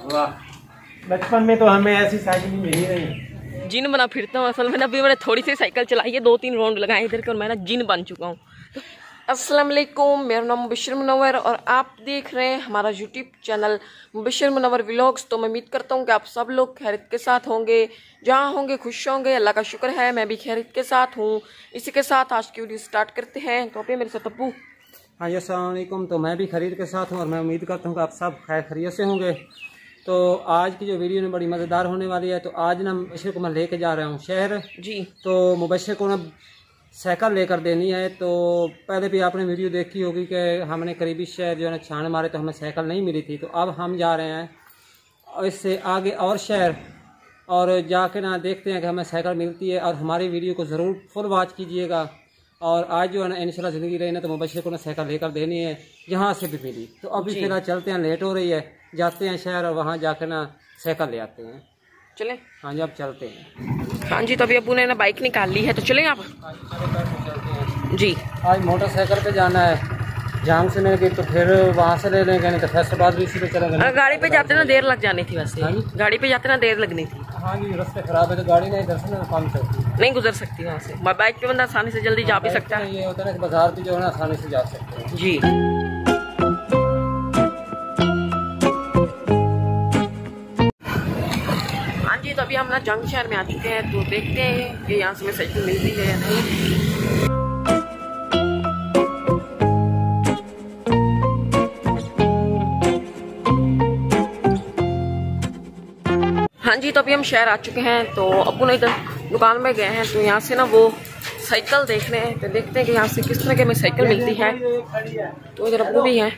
वाह, बचपन में तो हमें ऐसी साइकिल मिली नहीं। जिन बना फिरता हूँ असल में ना। अभी मैंने थोड़ी सी साइकिल चलाई है, 2-3 राउंड लगाए इधर के और मैं ना जिन बन चुका हूँ। तो अस्सलाम वालेकुम, मेरा नाम मुबशर मुनव्वर और आप देख रहे हैं हमारा YouTube channel Mubashar Munawwar vlogs. तो मैं उम्मीद करता हूँ कि आप सब लोग खैरियत के साथ होंगे, जहाँ होंगे खुश होंगे। अल्लाह का शुक्र है मैं भी खैरियत के साथ हूँ। इसी के साथ आज की वीडियो स्टार्ट करते हैं। तो अभी मेरे साथ अब्बू। हाँ जी, अस्सलाम वालेकुम। तो मैं भी खरीद के साथ हूँ और मैं उम्मीद करता हूँ कि आप सब खैर खैरियत से होंगे। तो आज की जो वीडियो में बड़ी मज़ेदार होने वाली है। तो आज ना मुबशर को मैं लेके जा रहा हूँ शहर जी। तो मुबशर को ना साइकिल लेकर देनी है। तो पहले भी आपने वीडियो देखी होगी कि हमने करीबी शहर जो है ना छान मारे तो हमें साइकिल नहीं मिली थी। तो अब हम जा रहे हैं और इससे आगे और शहर और जाके ना देखते हैं कि हमें साइकिल मिलती है। और हमारी वीडियो को ज़रूर फुल वॉच कीजिएगा। और आज जो है ना इंशाल्लाह ज़िंदगी रही ना तो मुबशर को ना साइकिल लेकर देनी है जहाँ से भी मिली। तो अभी फिलहाल चलते हैं, लेट हो रही है, जाते हैं शहर और वहाँ जाकर ना साइकिल ले आते हैं। चलें? हाँ जी, अब चलते हैं। हाँ जी, तो अभी अब्बू ने ना बाइक निकाल ली है, तो चलें आप? जी। आज मोटरसाइकिल पे जाना है जाम से मिल गई तो फिर वहाँ से ले लेंगे, नहीं तो फैसलाबाद भी इसी पे चलेंगे। गाड़ी पे जाते ना देर लग जानी थी वैसे। हाँ जी? गाड़ी पे जाते ना देर लगनी थी। हाँ जी, रास्ते खराब है तो गाड़ी नहीं दर्शन काम चलती नहीं गुजर सकती वहाँ से। बाइक पे बंदा आसानी से जल्दी जा भी सकता है। ये होता है कि बाजार भी जो है ना आसानी से जा सकते हैं। जी। हाँ जी, तो अभी हम ना जंग शहर में आ चुके हैं। तो देखते हैं कि यहाँ से हमें साइकिल मिलती है या नहीं। हाँ जी, तो अभी हम शहर आ चुके हैं। तो अब्बू ने इधर दुकान में गए हैं तो यहाँ से ना वो साइकिल देख रहे हैं। तो देखते हैं कि यहाँ से किस तरह की हमें साइकिल मिलती है। तो इधर अब्बू भी हैं।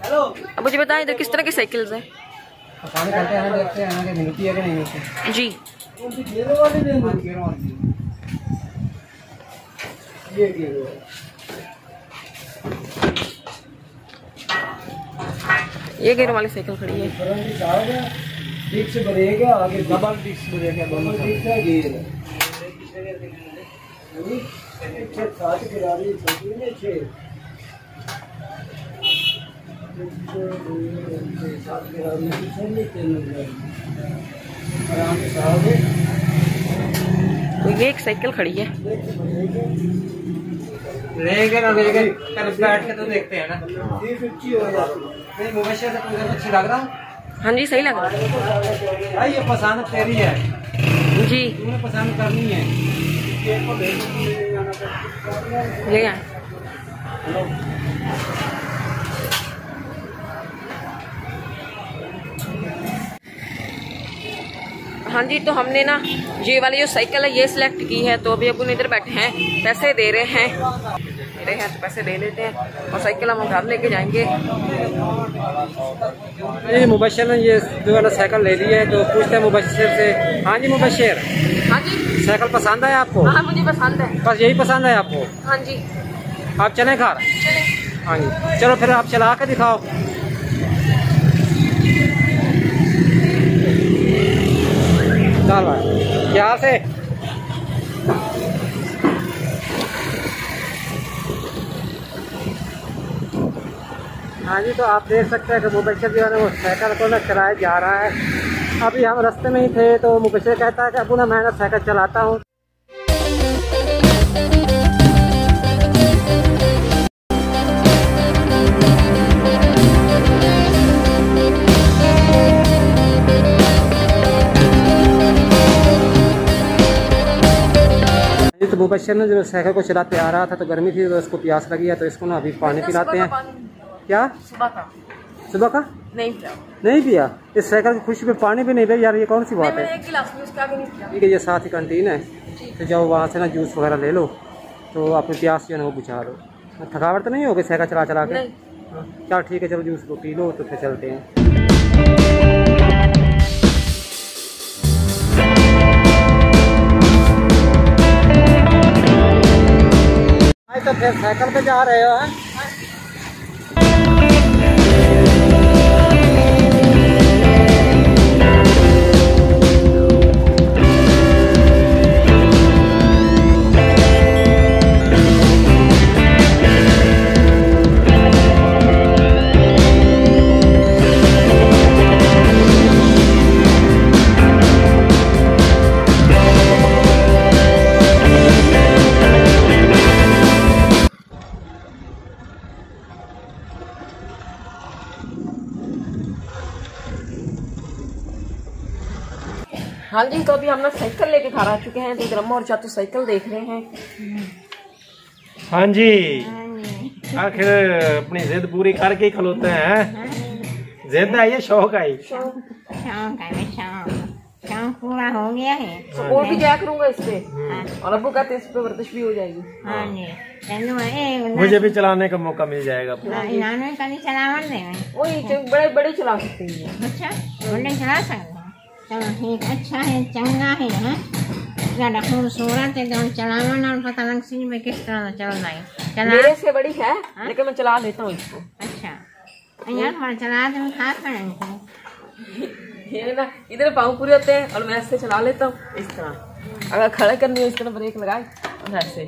अब मुझे बताएं इधर किस तरह की साइकिल्स हैं। देखते हैं मिलती है कि नहीं मिलती। जी। ये गेयर वाली साइकिल खड़ी है। डिस्क बढ़ेगा आगे, डबल डिस्क बढ़ेगा दोनों तो ये एक साइकिल खड़ी है। लेके ना लेके बैठ के तो देखते हैं ना। नहीं मुबशर से तुझे अच्छी लग रहा हूँ। हाँ जी, सही लग रहा है भाई, ये पसंद तेरी है जी। तुम्हें पसंद करनी है। ले आए। हाँ जी, तो हमने ना ये वाली जो साइकिल है ये सिलेक्ट की है। तो अभी अब्बू इधर बैठे हैं, पैसे दे रहे हैं। तो पैसे ले लेते हैं और साइकिल हम घर लेके जाएंगे। ये मुबशर ने ये जो है ना साइकिल ले ली है। तो पूछते हैं मुबशर से। हाँ जी मुबशर। हाँ जी। साइकिल पसंद है आपको? हाँ मुझे पसंद है। बस यही पसंद है आपको? हाँ जी। आप चलें घर? हाँ जी, चलो फिर आप चला के दिखाओ। चल भाई यहाँ से। हाँ जी, तो आप देख सकते हैं कि मुबशर जो है ना वो साइकिल को ना चलाए जा रहा है। अभी हम रास्ते में ही थे तो मुबशर कहता है कि अब्बू ना मैं ना साइकिल चलाता हूँ। तो मुबशर ने जो साइकिल को चलाते आ रहा था तो गर्मी थी तो उसको प्यास लगी है। तो इसको ना अभी पानी पिलाते हैं। क्या सुबह का नहीं पिया? इस साइकिल की खुशी पे पानी भी नहीं पिया यार, ये कौन सी बात है। ठीक है, ये साथ ही कैंटीन है तो जाओ वहाँ से ना जूस वगैरह ले लो तो अपनी प्यास जो है ना वो बुझा लो। थकावट तो नहीं हो गई साइकिल चला चला के? चल ठीक है, चलो जूस को पी लो तो फिर चलते हैं। तो फिर साइकिल पे जा रहे हो? हाँ जी, तो अभी हम लोग साइकिल लेके घर आ चुके हैं, तो इधर अम्मा और चाचू साइकिल देख रहे हैं। हाँ जी, आखिर अपनी जिद पूरी करके ही खलोते हैं। जिद आई है, शौक आई, शौक पूरा हो गया है। सपोर्ट भी क्या करूँगा इस पे, और अब्बू कहते हैं इस पे वर्जिश भी हो जाएगी। हाँ जी, मुझे भी चलाने का मौका मिल जाएगा। इन्होंने कभी चलावन दे वही बड़े बड़े चला सकते हैं। अच्छा, बड़े चला सकते हैं। चलो ठीक, अच्छा है, चंगा है, ज़्यादा खूबसूरत है, तो चलावन और पता लग सी में किस तरह चलना है। मेरे से बड़ी है, लेकिन मैं चला लेता हूँ इसको। अच्छा यार, चला दे, खा करेंगे ये ना इधर पाँव पूरे होते हैं और मैं ऐसे चला लेता हूँ इस तरह। अगर खड़े करनी हो इस तरह ब्रेक लगाए और ऐसे।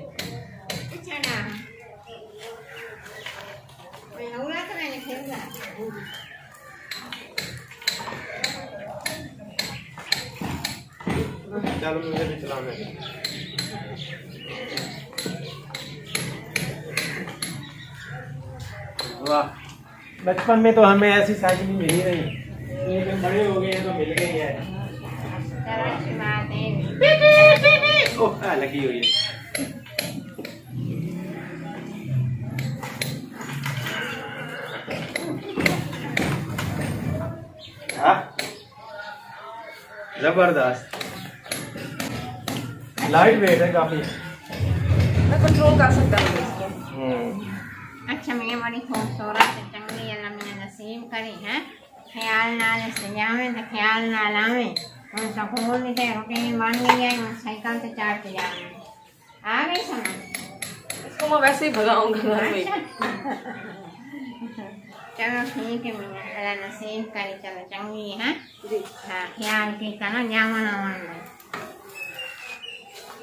चलो मुझे भी चलाना है। वाह, बचपन में तो हमें ऐसी साइकिल मिली नहीं, लेकिन बड़े हो गए हैं तो मिल गई है। ओह, लगी हुई है। जबरदस्त, लाइट वेट है काफी। मैं कंट्रोल कर सकता हूँ इसको। अच्छा, मैं बड़ी खूबसूरत चंगी अल्लाह मैंने नसीब करी है। ख्याल नाल सजावे तो ख्याल नाल आवे, और सकूल में रोटी बन गई है, और साइकिल से चढ़ के जावे। आ गई समझ? इसको मैं वैसे ही भगाऊंगा घर में। चलो ठीक है, मैंने अल्लाह नसीब करी, चलो चंगी है। हाँ, ख्याल की करना जावन आवन में।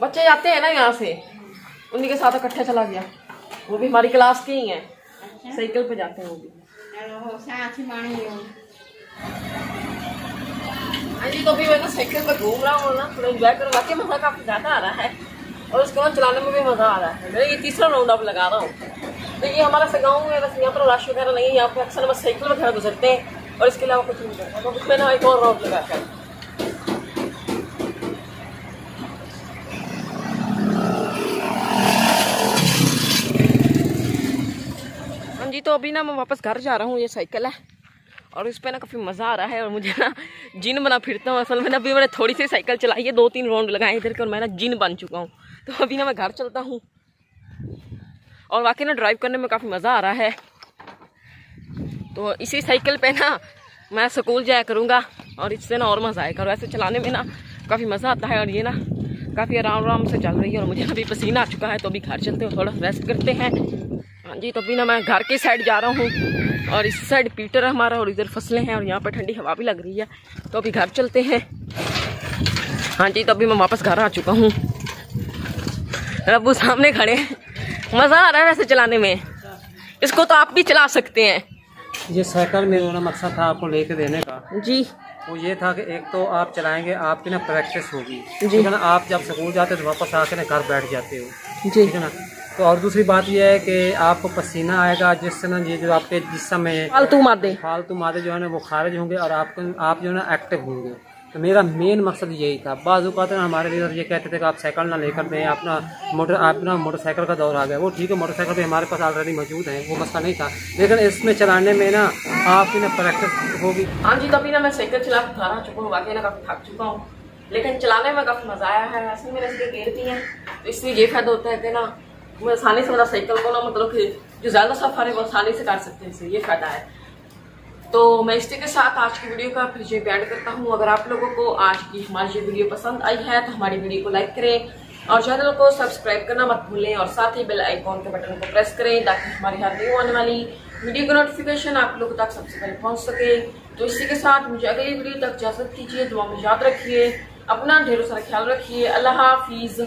बच्चे जाते हैं ना यहाँ से, उन्हीं के साथ इकट्ठे चला गया। वो भी हमारी क्लास के ही हैं। अच्छा, साइकिल पे जाते हैं वो भी। चलो वो साथ ही बनी हो। हाँ जी, तो अभी मैं ना साइकिल पे घूम रहा हूँ ना, थोड़ा एंजॉय करूँ। वाकई मजा काफी ज्यादा आ रहा है और उसके बाद चलाने में भी मजा आ रहा है। मैं ये तीसरा राउंड अब लगा रहा हूँ। तो ये हमारा सा गाँव है, बस यहाँ पर रश वगैरह नहीं है। यहाँ पे अक्सर बस साइकिल वगैरह गुजरते हैं और इसके अलावा कुछ नहीं करता। तो उसमें ना एक और राउंड लगा कर। हाँ जी, तो अभी ना मैं वापस घर जा रहा हूँ। ये साइकिल है और इस पे ना काफ़ी मज़ा आ रहा है और मुझे ना जिन बना फिरता हूँ। असल में ना अभी मैंने थोड़ी सी साइकिल चलाई है, 2-3 राउंड लगाए इधर के, और मैं ना जिन बन चुका हूँ। तो अभी ना मैं घर चलता हूँ और वाकई ना ड्राइव करने में काफ़ी मज़ा आ रहा है। तो इसी साइकिल पे ना मैं स्कूल जाया करूँगा और इससे ना और मज़ा आएगा। और वैसे चलाने में ना काफ़ी मज़ा आता है और ये ना काफ़ी आराम आराम से चल रही है। और मुझे अभी पसीना आ चुका है, तो अभी घर चलते हैं, थोड़ा रेस्ट करते हैं। हाँ जी, तो अभी ना मैं घर की साइड जा रहा हूँ और इस साइड पीटर है हमारा और इधर फसलें हैं और यहाँ पर ठंडी हवा भी लग रही है। तो अभी घर चलते हैं। हाँ जी, तो अभी मैं वापस घर आ चुका हूँ। अब्बू सामने खड़े हैं। मज़ा आ रहा है वैसे चलाने में, इसको तो आप भी चला सकते हैं। ये साइकिल मेरा मकसद था आपको लेके देने का जी। वो ये था कि एक तो आप चलाएंगे, आपकी ना प्रैक्टिस होगी, जी। ठीक है ना। आप जब स्कूल जाते हो तो वापस आके ना घर बैठ जाते हो, जी ठीक है ना। तो और दूसरी बात यह है कि आपको पसीना आएगा, जिससे ना ये जो आपके जिस्म में फालतू मादे जो है ना वो खारिज होंगे और आप जो है ना एक्टिव होंगे। तो मेरा मेन मकसद यही था। बाज़ औक़ात हमारे लीडर ये कहते थे कि आप साइकिल ना लेकर दें, अपना मोटरसाइकिल का दौर आ गया। वो ठीक है, मोटरसाइकिल भी हमारे पास ऑलरेडी मौजूद है, वो मसला नहीं था, लेकिन इसमें चलाने में ना आपकी ना प्रैक्टिस होगी। हाँ जी, तभी ना मैं साइकिल चला के घर आ चुका हूँ। वाकई ना काफ़ी थक चुका हूँ, लेकिन चलाने में काफ़ी मज़ा आया है। वैसे मेरे इसके गेयर भी हैं, तो इसलिए ये फ़ायदा होता है कि ना मैं आसानी से मतलब साइकिल को ना मतलब कि जो ज़्यादा सफ़र है वो आसानी से कर सकते हैं, इससे ये फ़ायदा है। तो मैं इसी के साथ आज की वीडियो का फिर ये एंड करता हूँ। अगर आप लोगों को आज की हमारी ये वीडियो पसंद आई है तो हमारी वीडियो को लाइक करें और चैनल को सब्सक्राइब करना मत भूलें और साथ ही बेल आइकॉन के बटन को प्रेस करें ताकि हमारी हर न्यू आने वाली वीडियो का नोटिफिकेशन आप लोगों तक सबसे पहले पहुँच सके। तो इसी के साथ मुझे अगली वीडियो तक इजाज़त दीजिए। दुआ में याद रखिए, अपना ढेरों सारा ख्याल रखिए। अल्लाह हाफिज़।